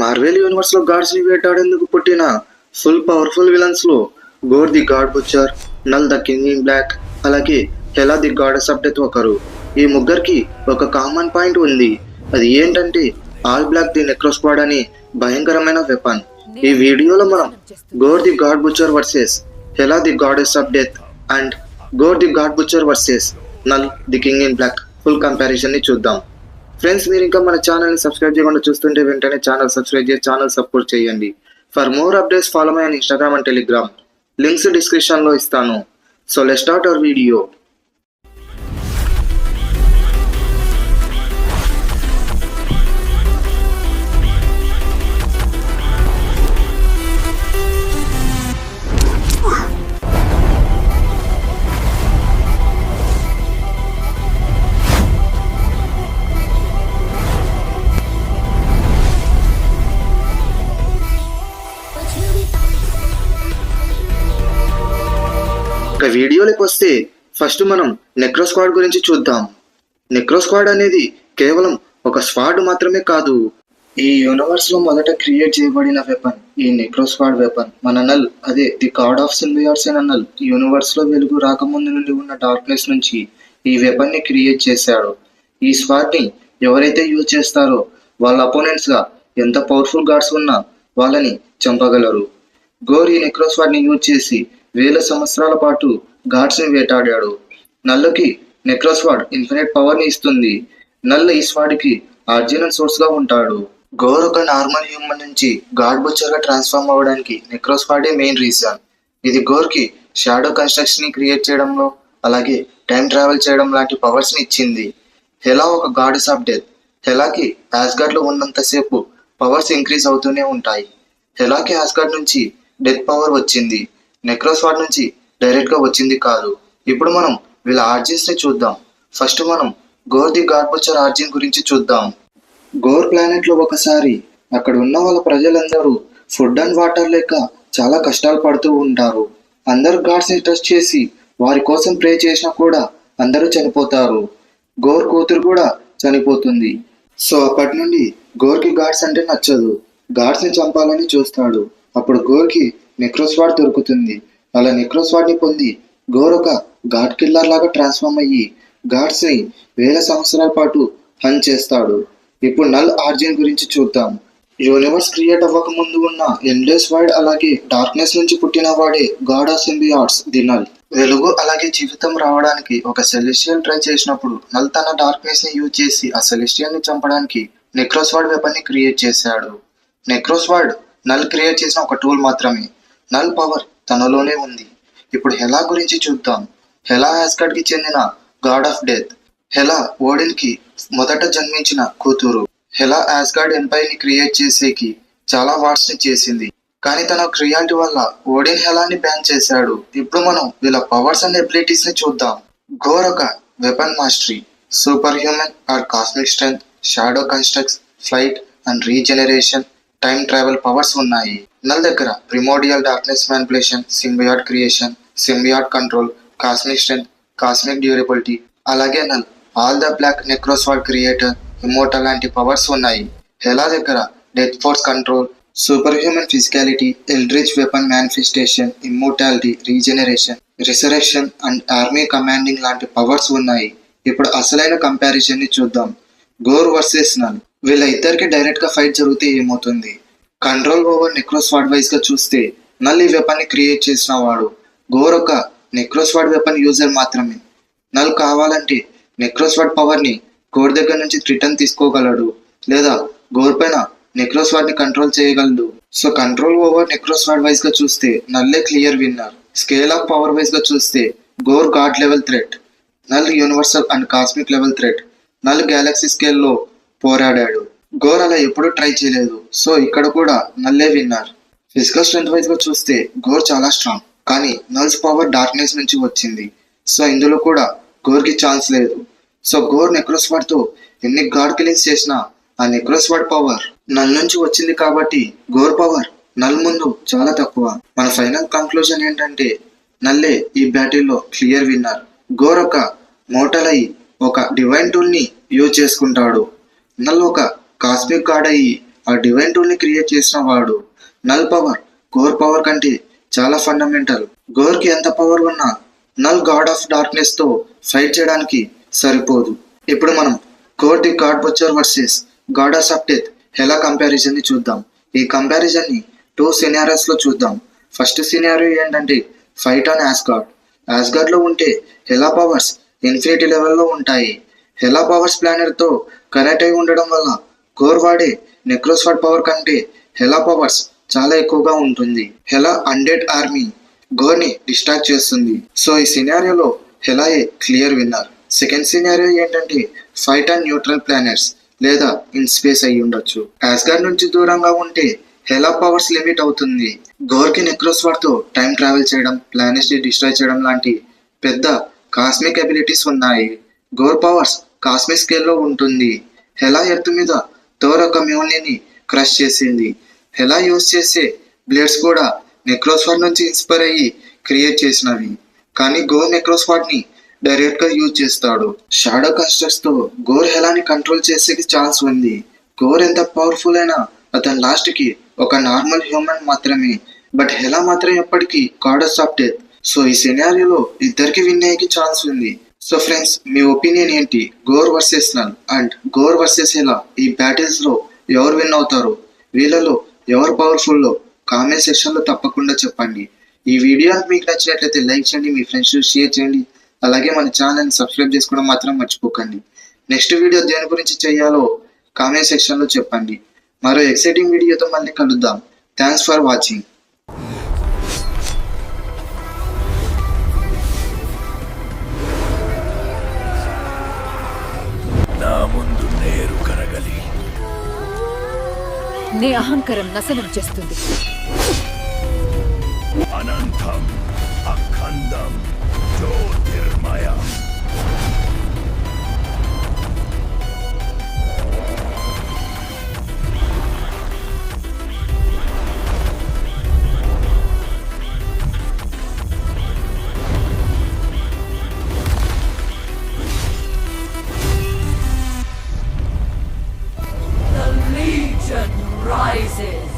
Marvel universe లో God's ని వేటాడేందుకు పుట్టిన ఫుల్ పవర్ఫుల్ విలన్స్ లో Gorr the God Butcher, Knull the King in Black, అలాగే Hela the goddess of Death ఒకరు. ఈ ముగ్గురికి ఒక కామన్ పాయింట్ ఉంది. అది ఏంటంటే ఆల్ బ్లాక్ ది నెక్రోస్క్వాడ్ అనే భయంకరమైన వెపన్. ఈ వీడియోలో మనం Gorr the God butcher versus Hela the goddess of death and Gorr the God butcher versus Knull the king in black full comparison ని చూద్దాం. ఫ్రెండ్స్, మీరు ఇంకా మన ఛానల్ని సబ్స్క్రైబ్ చేయకుండా చూస్తుంటే వెంటనే ఛానల్ సబ్స్క్రైబ్ చేసి ఛానల్ సపోర్ట్ చేయండి. For more updates follow my on Instagram and Telegram. Links డిస్క్రిప్షన్లో ఇస్తాను. So let's start our video. ఇక వీడియోలోకి వస్తే ఫస్ట్ మనం నెక్రోస్క్వాడ్ గురించి చూద్దాం. నెక్రోస్క్వాడ్ అనేది కేవలం ఒక స్క్వాడ్ మాత్రమే కాదు. ఈ యూనివర్స్ లో మొదట క్రియేట్ చేయబడిన వెపన్ ఈ నెక్రోస్క్వాడ్ వెపన్. మన నల్, అదే ది గాడ్ ఆఫ్ సింబియాట్స్ అయిన నల్, యూనివర్స్ లో వెలుగు రాకముందు నుండి ఉన్న డార్క్నెస్ నుంచి ఈ వెపన్ ని క్రియేట్ చేశాడు. ఈ స్క్వాడ్ ని ఎవరైతే యూజ్ చేస్తారో వాళ్ళ అపోనెంట్స్ గా ఎంత పవర్ఫుల్ గాడ్స్ ఉన్నా వాళ్ళని చంపగలరు. గోర్ ఈ నెక్రోస్క్వాడ్ ని యూజ్ చేసి వేల సంవత్సరాల పాటు గాడ్స్ ని వేటాడాడు. నల్లుకి నెక్రోస్క్వాడ్ ఇన్ఫినిట్ పవర్ ని ఇస్తుంది. నల్ ఈ స్క్వాడ్ కి ఆర్జినల్ సోర్స్ గా ఉంటాడు. గోర్ ఒక నార్మల్ హ్యూమన్ నుంచి గాడ్ బుచ్చర్ గా ట్రాన్స్ఫార్మ్ అవ్వడానికి నెక్రోస్క్వాడే మెయిన్ రీజన్. ఇది గోర్ కి షాడో కన్స్ట్రక్షన్ ని క్రియేట్ చేయడంలో, అలాగే టైం ట్రావెల్ చేయడం లాంటి పవర్స్ ని ఇచ్చింది. హెలా ఒక గాడెస్ ఆఫ్ డెత్. హెలాకి ఆస్గార్డ్ లో ఉన్నంతసేపు పవర్స్ ఇంక్రీజ్ అవుతూనే ఉంటాయి. హెలాకి ఆస్గార్డ్ నుంచి డెత్ పవర్ వచ్చింది, నెక్రోస్క్వాడ్ నుంచి డైరెక్ట్ గా వచ్చింది కాదు. ఇప్పుడు మనం వీళ్ళ ఆర్జిన్స్ ని చూద్దాం. ఫస్ట్ మనం గోర్ ది గాడ్ బుచ్చర్ ఆర్జిన్ గురించి చూద్దాం. గోర్ ప్లానెట్ లో ఒకసారి అక్కడ ఉన్న వాళ్ళ ప్రజలందరూ ఫుడ్ అండ్ వాటర్ లేక చాలా కష్టాలు పడుతూ ఉంటారు. అందరు గాడ్స్ ని ట్రస్ట్ చేసి వారి కోసం ప్రే చేసినా కూడా అందరూ చనిపోతారు. గోర్ కూతురు కూడా చనిపోతుంది. సో అప్పటి నుండి గోర్ కి గాడ్స్ అంటే నచ్చదు. గాడ్స్ ని చంపాలని చూస్తాడు. అప్పుడు గోర్ కి నెక్రోస్క్వాడ్ దొరుకుతుంది. అలా నెక్రోస్క్వాడ్ ని పొంది గోర్ ఒక గాడ్ కిల్లర్ లాగా ట్రాన్స్ఫార్మ్ అయ్యి గాడ్స్ ని వేల సంవత్సరాల పాటు హంట్ చేస్తాడు. ఇప్పుడు నల్ ఆర్జిన్ గురించి చూద్దాం. యూనివర్స్ క్రియేట్ అవ్వక ముందు ఉన్న ఎండ్లెస్ వైడ్ అలాగే డార్క్నెస్ నుంచి పుట్టిన వాడే గాడ్ ఆఫ్ సింబియాట్స్ ది నల్. వెలుగు అలాగే జీవితం రావడానికి ఒక సెలెస్టియల్ ట్రై చేసినప్పుడు నల్ తన డార్క్నెస్ ని యూజ్ చేసి ఆ సెలెస్టియల్ ని చంపడానికి నెక్రోస్క్వాడ్ వెపన్ ని క్రియేట్ చేశాడు. నెక్రోస్క్వాడ్ నల్ క్రియేట్ చేసిన ఒక టూల్ మాత్రమే. నల్ పవర్ తనలోనే ఉంది. ఇప్పుడు హెలా గురించి చూద్దాం. హెలా ఆస్గార్డ్ కి చెందిన గాడ్ ఆఫ్ డెత్. హెలా ఓడిన్ కి మొదట జన్మించిన కూతురు. హెలా ఆస్గార్డ్ ఎంపైర్ ని క్రియేట్ చేసేకి చాలా వార్స్ ని చేసింది, కానీ తన క్రియాలిటీ వల్ల ఓడిన్ హెలాని బ్యాన్ చేశాడు. ఇప్పుడు మనం వీళ్ళ పవర్స్ అండ్ ఎబిలిటీస్ ని చూద్దాం. గోర్ ఒక weapon mastery, super human or cosmic strength, shadow constructs, flight and regeneration, time travel powers ఉన్నాయి. నల్ దగ్గర primordial darkness manipulation, symbiote creation, symbiote control, cosmic strength, cosmic durability, అలాగే Knull all the black necrosquad creator, immortal లాంటి powers ఉన్నాయి. Hela దగ్గర death force control, super human physicality, eldritch weapon manifestation, immortality, regeneration, resurrection and army commanding లాంటి powers ఉన్నాయి. ఇప్పుడు అసలైన comparison ని చూద్దాం. Gor versus null. వీళ్ళ ఇద్దరికి డైరెక్ట్ గా ఫైట్ జరిగితే ఏమవుతుంది? కంట్రోల్ ఓవర్ నెక్రోస్క్వాడ్ వైజ్ గా చూస్తే నల్ ఈ వెపన్ ని క్రియేట్ చేసిన వాడు. గోర్ ఒక నెక్రోస్క్వాడ్ వెపన్ యూజర్ మాత్రమే. నల్ కావాలంటే నెక్రోస్క్వాడ్ పవర్ ని గోర్ దగ్గర నుంచి రిటర్న్ తీసుకోగలడు, లేదా గోర్ పైన నెక్రోస్క్వాడ్ ని కంట్రోల్ చేయగలడు. So control over necrosquad wise గా చూస్తే నల్లే clear winner. Scale of power wise గా చూస్తే Gorr god level threat, Knull universal and cosmic level threat. Knull galaxy స్కేల్లో పోరాడాడు. గోర్ అలా ఎప్పుడూ ట్రై చేయలేదు. సో ఇక్కడ కూడా నల్లే విన్నర్. ఫిజికల్ స్ట్రెంత్ వైజ్ గా చూస్తే గోర్ చాలా స్ట్రాంగ్, కానీ నల్స్ పవర్ డార్క్నెస్ నుంచి వచ్చింది. సో ఇందులో కూడా గోర్ కి ఛాన్స్ లేదు. సో గోర్ నెక్రోస్క్వాడ్ తో ఎన్ని గాడ్ కిల్లింగ్స్ చేసినా ఆ నెక్రోస్క్వాడ్ పవర్ నల్ నుంచి వచ్చింది కాబట్టి గోర్ పవర్ నల్ ముందు చాలా తక్కువ. మన ఫైనల్ కంక్లూజన్ ఏంటంటే నల్లే ఈ బ్యాటిల్లో క్లియర్ విన్నర్. గోర్ ఒక మోటల్ అయి ఒక డివైన్ టూల్ ని యూజ్ చేసుకుంటాడు. నల్ ఒక కాస్మిక్ గాడ్ అయ్యి ఆ డివైన్ టూల్ ని క్రియేట్ చేసిన వాడు. నల్ పవర్ గోర్ పవర్ కంటే చాలా ఫండమెంటల్. గోర్ కి ఎంత పవర్ ఉన్నా నల్ గాడ్ ఆఫ్ డార్క్నెస్ తో ఫైట్ చేయడానికి సరిపోదు. ఇప్పుడు మనం Gorr the god butcher versus goddess of death Hela comparison ని చూద్దాం. ఈ కంపారిజన్ ని 2 సినారియోస్ లో చూద్దాం. ఫస్ట్ సినారియో ఏంటంటే ఫైట్ ఆన్ యాస్గార్డ్. యాస్గార్డ్ లో ఉంటే హెలా పవర్స్ ఇన్ఫినిటీ లెవెల్లో ఉంటాయి. హెలా పవర్స్ ప్లానెట్ తో కనెక్ట్ అయి ఉండడం వల్ల గోర్ వాడే నెక్రోస్వార్డ్ పవర్ కంటే హెలా పవర్స్ చాలా ఎక్కువగా ఉంటుంది. హెలా అన్డెడ్ ఆర్మీ గోర్ ని డిస్ట్రాక్ట్ చేస్తుంది. సో ఈ సినారియోలో హెలాయే క్లియర్ విన్నర్. సెకండ్ సినారియో ఏంటంటే ఫైట్ ఆన్ న్యూట్రల్ ప్లానెట్స్ లేదా ఇన్ స్పేస్ అయి ఉండొచ్చు. యాస్గార్డ్ నుంచి దూరంగా ఉంటే హెలా పవర్స్ లిమిట్ అవుతుంది. గోర్ కి నెక్రోస్వార్డ్ తో టైం ట్రావెల్ చేయడం, ప్లానెట్స్ ని డిస్ట్రాయ్ చేయడం లాంటి పెద్ద కాస్మిక్ అబిలిటీస్ ఉన్నాయి. గోర్ పవర్స్ కాస్మిక్ స్కేల్లో ఉంటుంది. హెలా ఎర్త్ మీద థోర్ ఒక మ్యూల్ని క్రష్ చేసింది. హెలా యూజ్ చేసే బ్లేడ్స్ కూడా నెక్రోస్వార్డ్ నుంచి ఇన్స్పైర్ అయ్యి క్రియేట్ చేసినవి. కానీ గోర్ నెక్రోస్వార్డ్ ని డైరెక్ట్ గా యూజ్ చేస్తాడు. షాడో కన్స్ట్రక్ట్స్ తో గోర్ హెలాని కంట్రోల్ చేసే ఛాన్స్ ఉంది. గోర్ ఎంత పవర్ఫుల్ అయినా అతని లాస్ట్ కి ఒక నార్మల్ హ్యూమన్ మాత్రమే. బట్ హెలా మాత్రం ఎప్పటికీ గాడెస్ ఆఫ్ డెత్. సో ఈ సినారియోలో ఇద్దరికి విన్ అయ్యే ఛాన్స్ ఉంది. సో ఫ్రెండ్స్, మీ ఒపీనియన్ ఏంటి? Gorr versus Knull and Gorr versus Hela ఈ బ్యాటిల్స్ లో ఎవరు విన్ అవుతారు? వీళ్ళలో ఎవరు పవర్ఫుల్ లో కామెంట్ సెక్షన్ లో తప్పకుండా చెప్పండి. ఈ వీడియో మీకు నచ్చినట్లయితే లైక్ చేయండి, మీ ఫ్రెండ్స్ షేర్ చేయండి. అలాగే మన ఛానల్ సబ్స్క్రైబ్ చేసుకోవడం మాత్రం మర్చిపోకండి. నెక్స్ట్ వీడియో దేని గురించి చేయాలో కామెంట్ సెక్షన్ లో చెప్పండి. మరో ఎక్సైటింగ్ వీడియోతో మళ్ళీ కలుద్దాం. Thanks for watching. నీ అహంకారం నాశనం చేస్తుంది. అనంతం అఖండం జ్యోతిర్మయం. The Legion rises!